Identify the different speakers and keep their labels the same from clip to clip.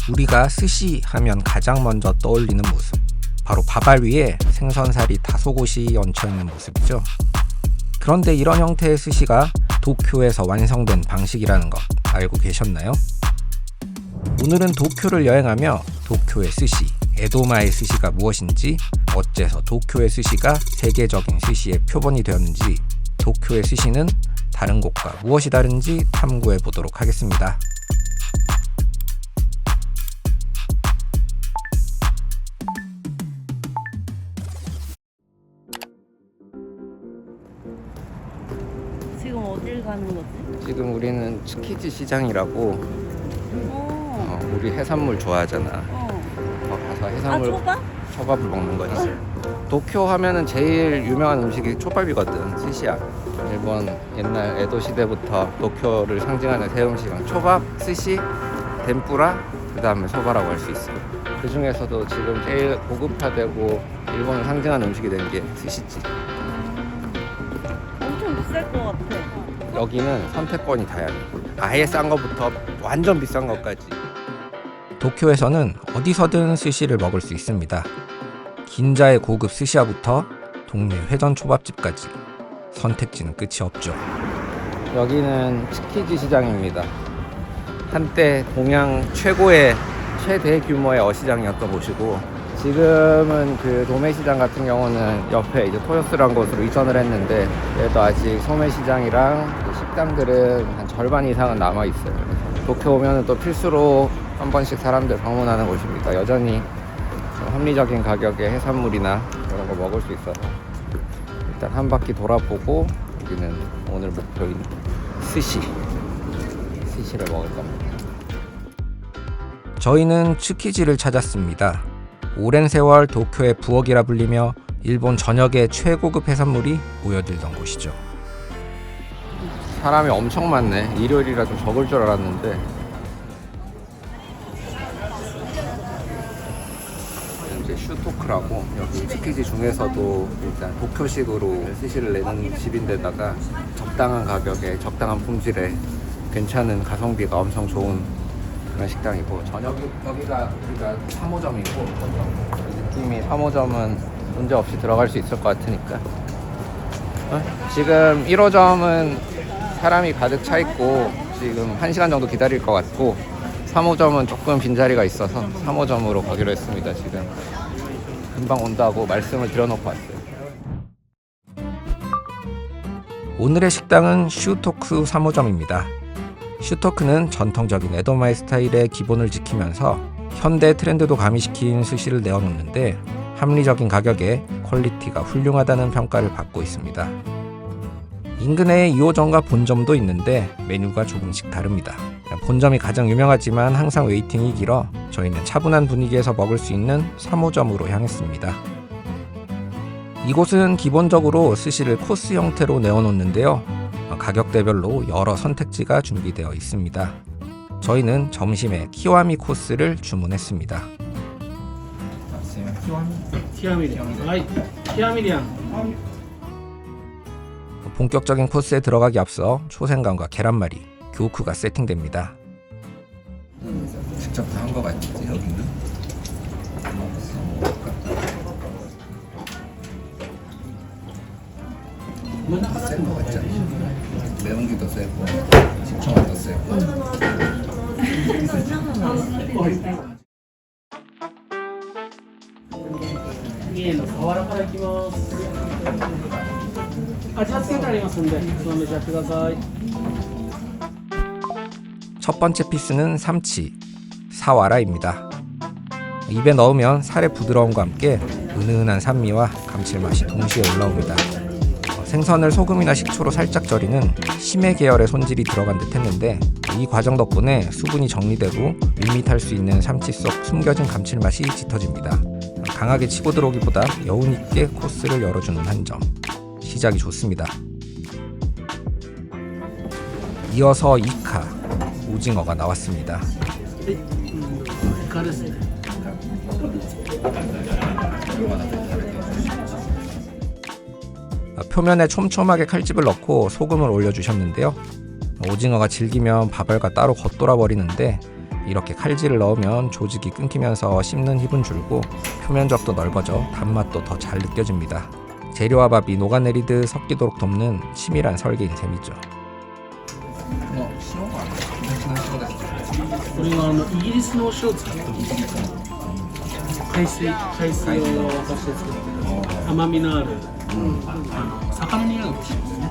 Speaker 1: 우리가 스시 하면 가장 먼저 떠올리는 모습, 바로 밥알 위에 생선살이 다소곳이 얹혀있는 모습이죠. 그런데 이런 형태의 스시가 도쿄에서 완성된 방식이라는 것 알고 계셨나요? 오늘은 도쿄를 여행하며 도쿄의 스시, 에도마의 스시가 무엇인지, 어째서 도쿄의 스시가 세계적인 스시의 표본이 되었는지, 도쿄의 스시는 다른 곳과 무엇이 다른지 탐구해 보도록 하겠습니다.
Speaker 2: 지금 어딜 가는 거지?
Speaker 1: 지금 우리는 츠키지 시장이라고, 우리 해산물 좋아하잖아. 가서 해산물 초밥을 먹는 거지. 도쿄 하면은 제일 유명한 음식이 초밥이거든. 스시야. 일본 옛날 에도 시대부터 도쿄를 상징하는 세 음식은 초밥, 스시, 덴뿌라, 그 다음에 소바라고 할 수 있어. 그 중에서도 지금 제일 고급화되고 일본을 상징하는 음식이 된 게 스시지.
Speaker 2: 엄청 비쌀 것 같아.
Speaker 1: 여기는 선택권이 다양해. 아예 싼 거부터 완전 비싼 것까지. 도쿄에서는 어디서든 스시를 먹을 수 있습니다. 긴자의 고급 스시야부터 동네 회전 초밥집까지 선택지는 끝이 없죠. 여기는 츠키지 시장입니다. 한때 동양 최대 규모의 어시장이었던 곳이고, 지금은 그 도매시장 같은 경우는 옆에 이제 토요스라는 곳으로 이전을 했는데, 그래도 아직 소매시장이랑 그 식당들은 한 절반 이상은 남아 있어요. 도쿄 오면은 또 필수로 한 번씩 사람들 방문하는 곳입니다. 여전히 합리적인 가격의 해산물이나 이런 거 먹을 수 있어서 일단 한 바퀴 돌아보고, 여기는 오늘 목표인 스시를 먹을 겁니다. 저희는 츠키지를 찾았습니다. 오랜 세월 도쿄의 부엌이라 불리며 일본 전역의 최고급 해산물이 모여들던 곳이죠. 사람이 엄청 많네. 일요일이라 좀 적을 줄 알았는데 이제 슈토크라고, 여기 츠키지 중에서도 일단 도쿄식으로 스시를 내는 집인데다가 적당한 가격에 적당한 품질에 괜찮은 가성비가 엄청 좋은 그런 식당이고, 여기가 우리가 3호점이고, 느낌이 3호점은 문제 없이 들어갈 수 있을 것 같으니까. 지금 1호점은 사람이 가득 차 있고 지금 1시간 정도 기다릴 것 같고, 3호점은 조금 빈자리가 있어서 3호점으로 가기로 했습니다. 지금 금방 온다고 말씀을 드려놓고 왔어요. 오늘의 식당은 슈토크 3호점입니다. 슈토크는 전통적인 에도마의 스타일의 기본을 지키면서 현대 트렌드도 가미시킨 스시를 내어놓는데, 합리적인 가격에 퀄리티가 훌륭하다는 평가를 받고 있습니다. 인근에 2호점과 본점도 있는데 메뉴가 조금씩 다릅니다. 본점이 가장 유명하지만 항상 웨이팅이 길어 저희는 차분한 분위기에서 먹을 수 있는 3호점으로 향했습니다. 이곳은 기본적으로 스시를 코스 형태로 내어놓는데요, 가격대별로 여러 선택지가 준비되어 있습니다. 저희는 점심에 키와미 코스를 주문했습니다. 본격적인 코스에 들어가기 앞서 초생강과 계란말이, 교쿠가 세팅됩니다. 직접 다 한 거 같지, 여기는? 센 거 같지 않아? 매운기도 세고, 식초맛도 세고. 첫 번째 피스는 삼치, 사와라입니다. 입에 넣으면 살의 부드러움과 함께 은은한 산미와 감칠맛이 동시에 올라옵니다. 생선을 소금이나 식초로 살짝 절이는 심해 계열의 손질이 들어간 듯 했는데, 이 과정 덕분에 수분이 정리되고 밋밋할 수 있는 삼치 속 숨겨진 감칠맛이 짙어집니다. 강하게 치고 들어오기보다 여운 있게 코스를 열어주는 한 점, 시작이 좋습니다. 이어서 이카, 오징어가 나왔습니다. 표면에 촘촘하게 칼집을 넣고 소금을 올려주셨는데요, 오징어가 질기면 밥알과 따로 겉돌아 버리는데 이렇게 칼질을 넣으면 조직이 끊기면서 씹는 힘은 줄고 표면적도 넓어져 단맛도 더 잘 느껴집니다. 재료와 밥이 녹아내리듯 섞이도록 돕는 치밀한 설계인 셈이죠.
Speaker 3: これはイギリスのお塩を使ってます。海水を足して作って甘みのある、魚に合う塩ですね。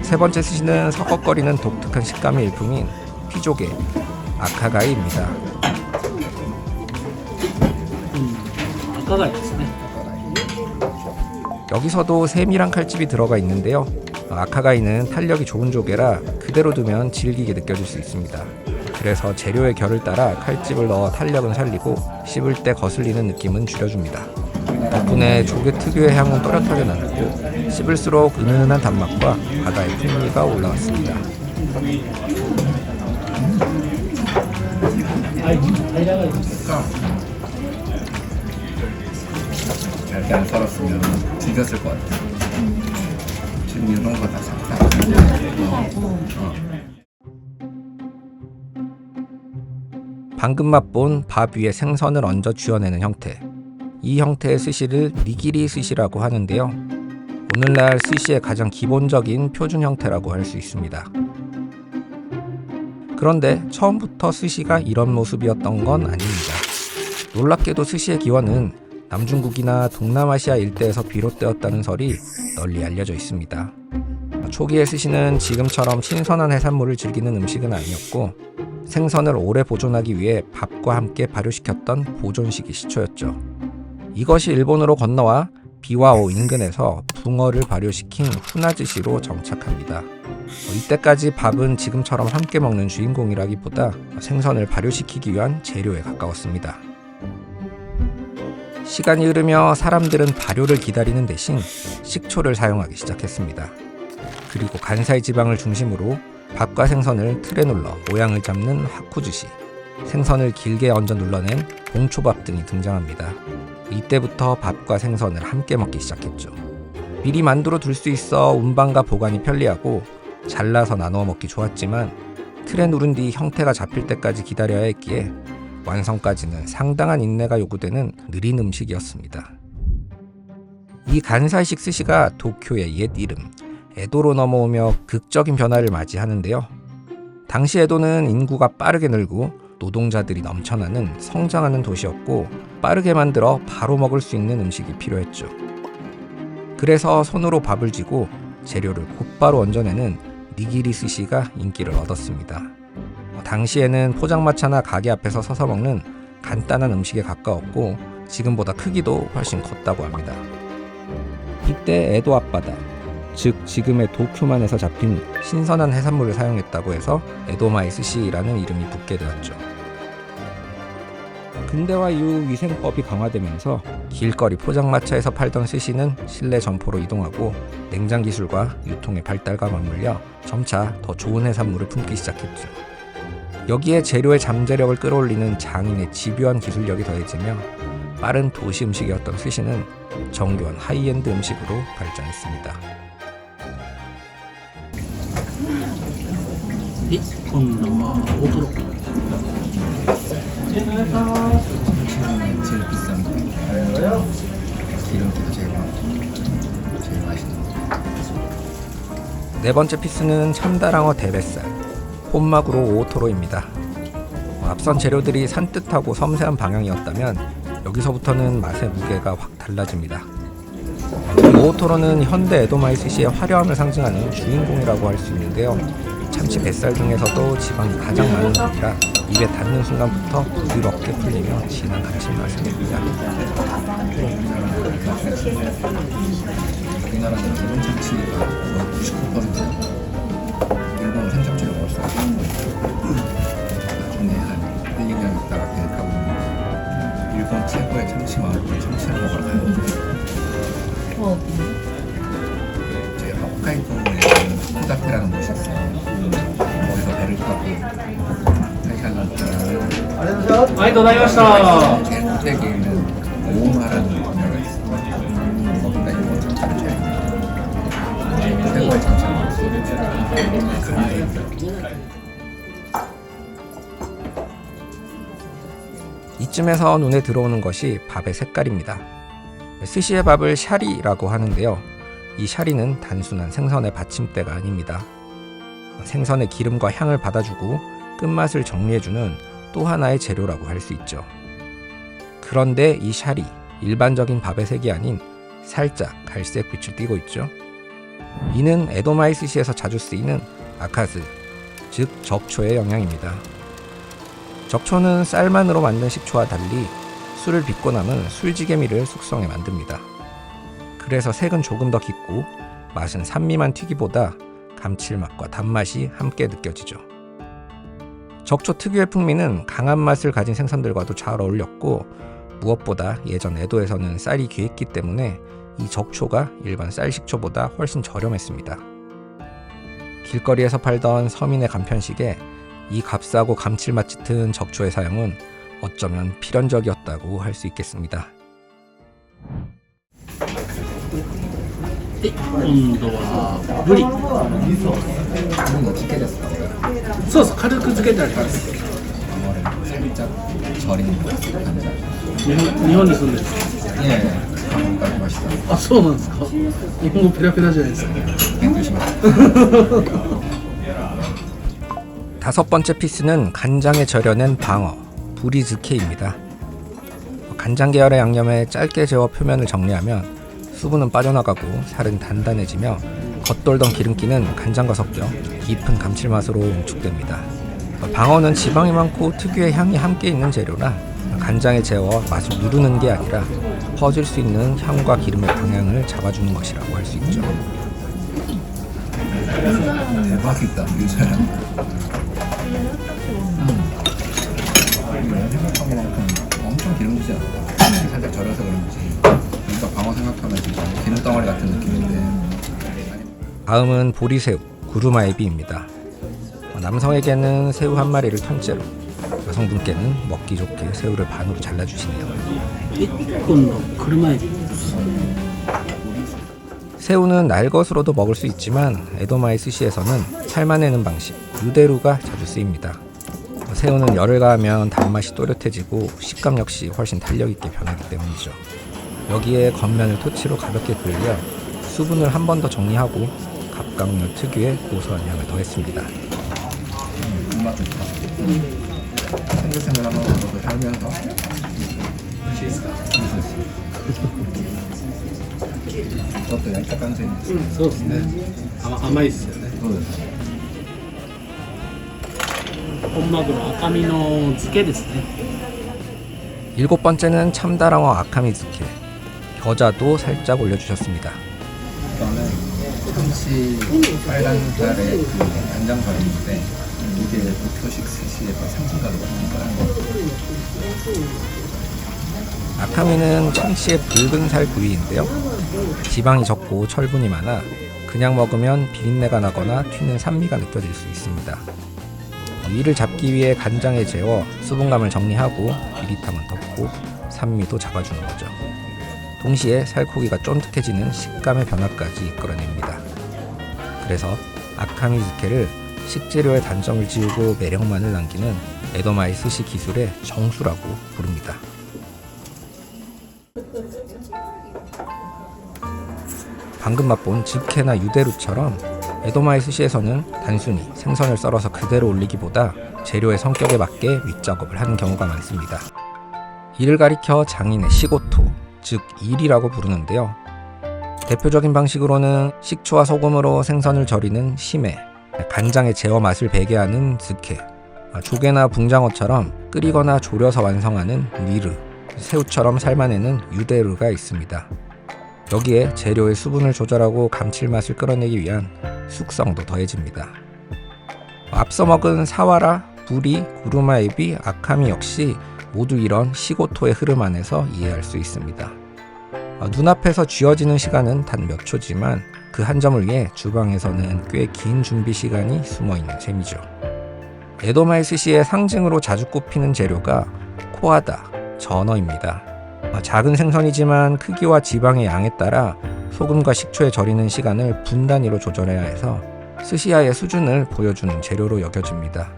Speaker 1: 세 번째 스시는 서걱거리는 독특한 식감의 일품인 피조개 아카가이입니다.
Speaker 3: 赤貝ですね。
Speaker 1: 여기서도 세밀한 칼집이 들어가 있는데요. 아카가이는 탄력이 좋은 조개라 그대로 두면 질기게 느껴질 수 있습니다. 그래서 재료의 결을 따라 칼집을 넣어 탄력은 살리고 씹을 때 거슬리는 느낌은 줄여줍니다. 덕분에 조개 특유의 향은 또렷하게 나고 씹을수록 은은한 단맛과 바다의 풍미가 올라왔습니다.
Speaker 4: 잘게 안 썰었으면 질겼을 것 같아. 지금 이런 거 다 싹.
Speaker 1: 방금 맛본 밥 위에 생선을 얹어 쥐어내는 형태. 이 형태의 스시를 니기리 스시라고 하는데요. 오늘날 스시의 가장 기본적인 표준 형태라고 할 수 있습니다. 그런데 처음부터 스시가 이런 모습이었던 건 아닙니다. 놀랍게도 스시의 기원은 남중국이나 동남아시아 일대에서 비롯되었다는 설이 널리 알려져 있습니다. 초기의 스시는 지금처럼 신선한 해산물을 즐기는 음식은 아니었고 생선을 오래 보존하기 위해 밥과 함께 발효시켰던 보존식이 시초였죠. 이것이 일본으로 건너와 비와오 인근에서 붕어를 발효시킨 후나즈시로 정착합니다. 이때까지 밥은 지금처럼 함께 먹는 주인공이라기보다 생선을 발효시키기 위한 재료에 가까웠습니다. 시간이 흐르며 사람들은 발효를 기다리는 대신 식초를 사용하기 시작했습니다. 그리고 간사이 지방을 중심으로 밥과 생선을 틀에 눌러 모양을 잡는 하쿠즈시, 생선을 길게 얹어 눌러낸 봉초밥 등이 등장합니다. 이때부터 밥과 생선을 함께 먹기 시작했죠. 미리 만들어 둘 수 있어 운반과 보관이 편리하고 잘라서 나누어 먹기 좋았지만 틀에 누른 뒤 형태가 잡힐 때까지 기다려야 했기에 완성까지는 상당한 인내가 요구되는 느린 음식이었습니다. 이 간사이식 스시가 도쿄의 옛 이름 에도로 넘어오며 극적인 변화를 맞이하는데요. 당시 에도는 인구가 빠르게 늘고 노동자들이 넘쳐나는 성장하는 도시였고 빠르게 만들어 바로 먹을 수 있는 음식이 필요했죠. 그래서 손으로 밥을 쥐고 재료를 곧바로 얹어내는 니기리 스시가 인기를 얻었습니다. 당시에는 포장마차나 가게 앞에서 서서 먹는 간단한 음식에 가까웠고 지금보다 크기도 훨씬 컸다고 합니다. 이때 에도 앞바다, 즉 지금의 도쿄만에서 잡힌 신선한 해산물을 사용했다고 해서 에도마이 스시라는 이름이 붙게 되었죠. 근대화 이후 위생법이 강화되면서 길거리 포장마차에서 팔던 스시는 실내 점포로 이동하고 냉장 기술과 유통의 발달과 맞물려 점차 더 좋은 해산물을 품기 시작했죠. 여기에 재료의 잠재력을 끌어올리는 장인의 집요한 기술력이 더해지며 빠른 도시 음식이었던 스시는 정교한 하이엔드 음식으로 발전했습니다.
Speaker 3: 今度は大トロ。
Speaker 4: 제일 비싼 거. 기름기도 제일 맛있는 거.
Speaker 1: 네 번째 피스는 참다랑어 대뱃살, 혼막으로 오토로입니다. 앞선 재료들이 산뜻하고 섬세한 방향이었다면 여기서부터는 맛의 무게가 확 달라집니다. 오토로는 현대 에도마이 스시의 화려함을 상징하는 주인공이라고 할 수 있는데요. 참치 뱃살 중에서도 지방이 가장 많은 부위라 입에 닿는 순간부터 부드럽게 풀리며 진한 감칠맛을 냅니다.
Speaker 4: 우리나라는 기본 참치가 99%야. 일본은 생참치를 먹을 수 없어. 나중에 한 1-2년 있다가 계획하고 있는 일본 최고의 참치 마을로 참치를 먹으러 가야 돼. 저희 홋카이도에 있는 후다테라는 곳이 있어요. 거기서 배를 타고 3시간 정도 제일 꼭대기에 있는 오마라는 동네가 있어요. 거기다 일본 참치를 제일 최고의 참치를 먹을 수 있어요.
Speaker 1: 이쯤에서 눈에 들어오는 것이 밥의 색깔입니다. 스시의 밥을 샤리라고 하는데요. 이 샤리는 단순한 생선의 받침대가 아닙니다. 생선의 기름과 향을 받아주고 끝맛을 정리해주는 또 하나의 재료라고 할 수 있죠. 그런데 이 샤리, 일반적인 밥의 색이 아닌 살짝 갈색 빛을 띠고 있죠. 이는 에도마이 스시에서 자주 쓰이는 아카즈, 즉 적초의 영향입니다. 적초는 쌀만으로 만든 식초와 달리 술을 빚고 남은 술지개미를 숙성해 만듭니다. 그래서 색은 조금 더 깊고 맛은 산미만 튀기보다 감칠맛과 단맛이 함께 느껴지죠. 적초 특유의 풍미는 강한 맛을 가진 생선들과도 잘 어울렸고 무엇보다 예전 에도에서는 쌀이 귀했기 때문에 이 적초가 일반 쌀 식초보다 훨씬 저렴했습니다. 길거리에서 팔던 서민의 간편식에 이 값싸고 감칠맛 짙은 적초의 사용은 어쩌면 필연적이었다고 할 수 있겠습니다.
Speaker 3: 今度はブリ。
Speaker 4: 何のつけですか？
Speaker 3: そうそう、軽く漬けてあります。
Speaker 4: 살짝 절인感じ。
Speaker 3: 日本に住んでる。
Speaker 4: 예, 한국 가고 맛있다.
Speaker 3: あ、そうなんですか。日本語ペラペラじゃないですか。
Speaker 4: 勉強しました。
Speaker 1: 다섯 번째 피스는 간장에 절여낸 방어, 부리즈케입니다. 간장 계열의 양념에 짧게 재워 표면을 정리하면 수분은 빠져나가고 살은 단단해지며 겉돌던 기름기는 간장과 섞여 깊은 감칠맛으로 응축됩니다. 방어는 지방이 많고 특유의 향이 함께 있는 재료라 간장에 재워 맛을 누르는 게 아니라 퍼질 수 있는 향과 기름의 방향을 잡아주는 것이라고 할 수 있죠.
Speaker 4: 대박이다, 유자야. 생각한 것만큼 엄청 기름지지 않아. 살짝 절여서 그런지. 그러니까 방어 생각하면 진짜 기름덩어리 같은 느낌인데.
Speaker 1: 다음은 보리새우, 구루마에비입니다. 남성에게는 새우 한 마리를 통째로, 여성분께는 먹기 좋게 새우를 반으로 잘라주시네요.
Speaker 3: 今度車エビ。
Speaker 1: 새우는 날것으로도 먹을 수 있지만 에도마이 스시에서는 삶아내는 방식, 유데루가 자주 쓰입니다. 새우는 열을 가하면 단맛이 또렷해지고 식감 역시 훨씬 탄력있게 변하기 때문이죠. 여기에 겉면을 토치로 가볍게 굴려 수분을 한 번 더 정리하고 갑각류 특유의 고소한 향을 더했습니다.
Speaker 4: 입맛도 좋다. 생글생글한 것도 살면서 그것도 약간 깐지.
Speaker 3: そうですね。甘いですよね。本マグロ赤身の漬けですね。
Speaker 1: 일곱 번째는 참다랑어 아카미즈케, 겨자도 살짝 올려주셨습니다.
Speaker 4: 이거는 참치 빨간 살의 그 간장살인데 이게 도쿄식 스시의 상징과도 같은 거야.
Speaker 1: 아카미는 참치의 붉은 살 부위인데요. 지방이 적고 철분이 많아 그냥 먹으면 비린내가 나거나 튀는 산미가 느껴질 수 있습니다. 이를 잡기 위해 간장에 재워 수분감을 정리하고 비릿함은 덮고 산미도 잡아주는 거죠. 동시에 살코기가 쫀득해지는 식감의 변화까지 이끌어냅니다. 그래서 아카미즈케를 식재료의 단점을 지우고 매력만을 남기는 에도마이 스시 기술의 정수라고 부릅니다. 방금 맛본 즈케나 유데루처럼 에도마이 스시에서는 단순히 생선을 썰어서 그대로 올리기보다 재료의 성격에 맞게 윗작업을 하는 경우가 많습니다. 이를 가리켜 장인의 시고토, 즉 일이라고 부르는데요. 대표적인 방식으로는 식초와 소금으로 생선을 절이는 시메, 간장에 재워 맛을 배게 하는 즈케, 조개나 붕장어처럼 끓이거나 졸여서 완성하는 니르, 새우처럼 삶아내는 유데르가 있습니다. 여기에 재료의 수분을 조절하고 감칠맛을 끌어내기 위한 숙성도 더해집니다. 앞서 먹은 사와라, 부리, 구루마에비, 아카미 역시 모두 이런 시고토의 흐름 안에서 이해할 수 있습니다. 눈앞에서 쥐어지는 시간은 단 몇 초지만 그 한 점을 위해 주방에서는 꽤 긴 준비 시간이 숨어있는 셈이죠. 에도마이 스시의 상징으로 자주 꼽히는 재료가 코하다, 전어입니다. 작은 생선이지만 크기와 지방의 양에 따라 소금과 식초에 절이는 시간을 분 단위로 조절해야 해서 스시야의 수준을 보여주는 재료로 여겨집니다.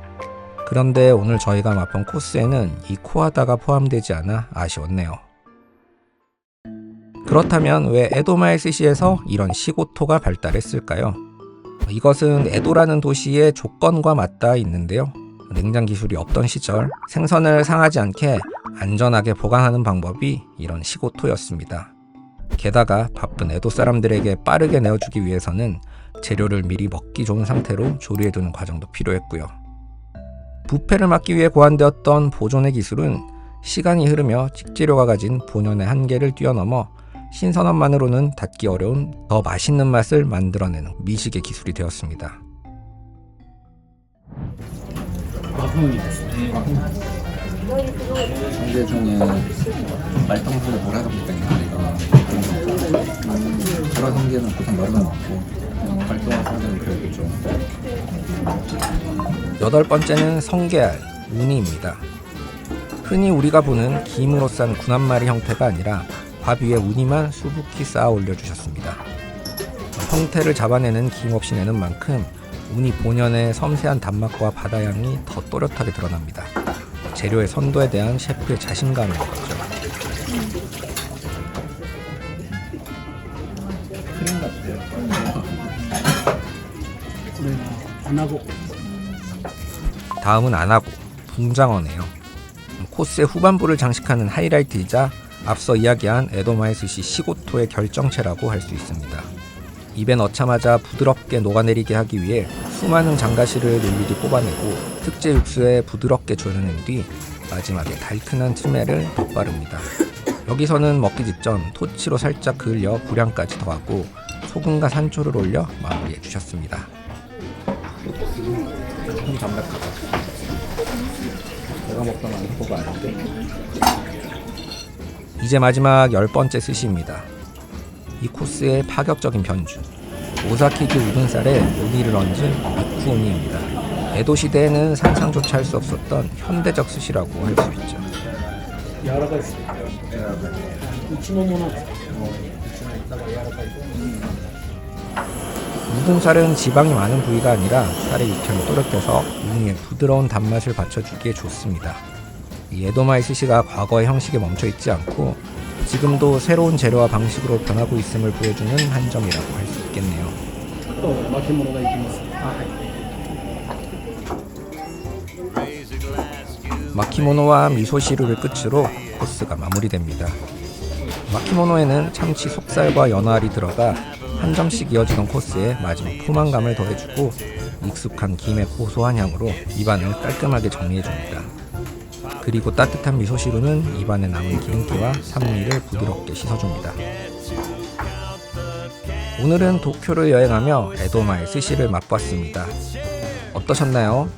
Speaker 1: 그런데 오늘 저희가 맛본 코스에는 이 코하다가 포함되지 않아 아쉬웠네요. 그렇다면 왜 에도마의 스시에서 이런 시고토가 발달했을까요? 이것은 에도라는 도시의 조건과 맞닿아 있는데요. 냉장 기술이 없던 시절 생선을 상하지 않게 안전하게 보관하는 방법이 이런 시고토였습니다. 게다가 바쁜 에도 사람들에게 빠르게 내어주기 위해서는 재료를 미리 먹기 좋은 상태로 조리해두는 과정도 필요했고요. 부패를 막기 위해 고안되었던 보존의 기술은 시간이 흐르며 식재료가 가진 본연의 한계를 뛰어넘어 신선함만으로는 닫기 어려운 더 맛있는 맛을 만들어내는 미식의 기술이 되었습니다.
Speaker 3: 和風味ですね。
Speaker 4: 성게 중에 말똥성게 뭐라 합니까? 소라 성게는 보통 머리가 많고 말똥한 성게는 그래도 좀.
Speaker 1: 여덟 번째는 성게알, 우니입니다. 흔히 우리가 보는 김으로 싼 군함말이 형태가 아니라 밥 위에 우니만 수북히 쌓아 올려주셨습니다. 형태를 잡아내는 김 없이 내는 만큼 우니 본연의 섬세한 단맛과 바다향이 더 또렷하게 드러납니다. 재료의 선도에 대한 셰프의 자신감인 거죠.
Speaker 4: 크림 같아요.
Speaker 3: これが穴子。
Speaker 1: 다음은 안하고, 붕장어네요. 코스의 후반부를 장식하는 하이라이트이자 앞서 이야기한 에도마의 스시 시고토의 결정체라고 할 수 있습니다. 입에 넣자마자 부드럽게 녹아내리게 하기 위해 수많은 장가시를 일일이 뽑아내고 특제 육수에 부드럽게 졸여낸 뒤 마지막에 달큰한 츠메를 덧바릅니다. 여기서는 먹기 직전 토치로 살짝 그을려 불향까지 더하고 소금과 산초를 올려 마무리해 주셨습니다.
Speaker 4: 조금 담백하다. 내가 먹던 안포가 아닌데.
Speaker 1: 이제 마지막 10번째 스시입니다. 이 코스의 파격적인 변주, 오사키기 우둔살에 우니를 얹은 미쿠우니입니다. 에도 시대에는 상상조차 할 수 없었던 현대적 스시라고 할 수 있죠.
Speaker 3: 柔らかいですね。うちのものです。だから柔らかい。
Speaker 1: 우둔살은 지방이 많은 부위가 아니라 살의 육향이 또렷해서 우니의 부드러운 단맛을 받쳐주기에 좋습니다. 이 에도마의 스시가 과거의 형식에 멈춰있지 않고 지금도 새로운 재료와 방식으로 변하고 있음을 보여주는 한 점이라고 할 수 있겠네요.
Speaker 3: と巻き物がいきます。はい。
Speaker 1: 마키모노와 미소시루를 끝으로 코스가 마무리됩니다. 마키모노에는 참치 속살과 연어알이 들어가 한 점씩 이어지던 코스에 마지막 포만감을 더해주고 익숙한 김의 고소한 향으로 입안을 깔끔하게 정리해줍니다. 그리고 따뜻한 미소시루는 입안에 남은 기름기와 산미를 부드럽게 씻어줍니다. 오늘은 도쿄를 여행하며 에도마의 스시를 맛봤습니다. 어떠셨나요?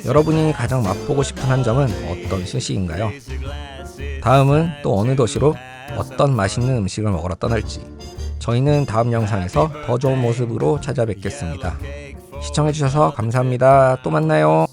Speaker 1: 여러분이 가장 맛보고 싶은 한 점은 어떤 스시인가요? 다음은 또 어느 도시로 어떤 맛있는 음식을 먹으러 떠날지 저희는 다음 영상에서 더 좋은 모습으로 찾아뵙겠습니다. 시청해주셔서 감사합니다. 또 만나요.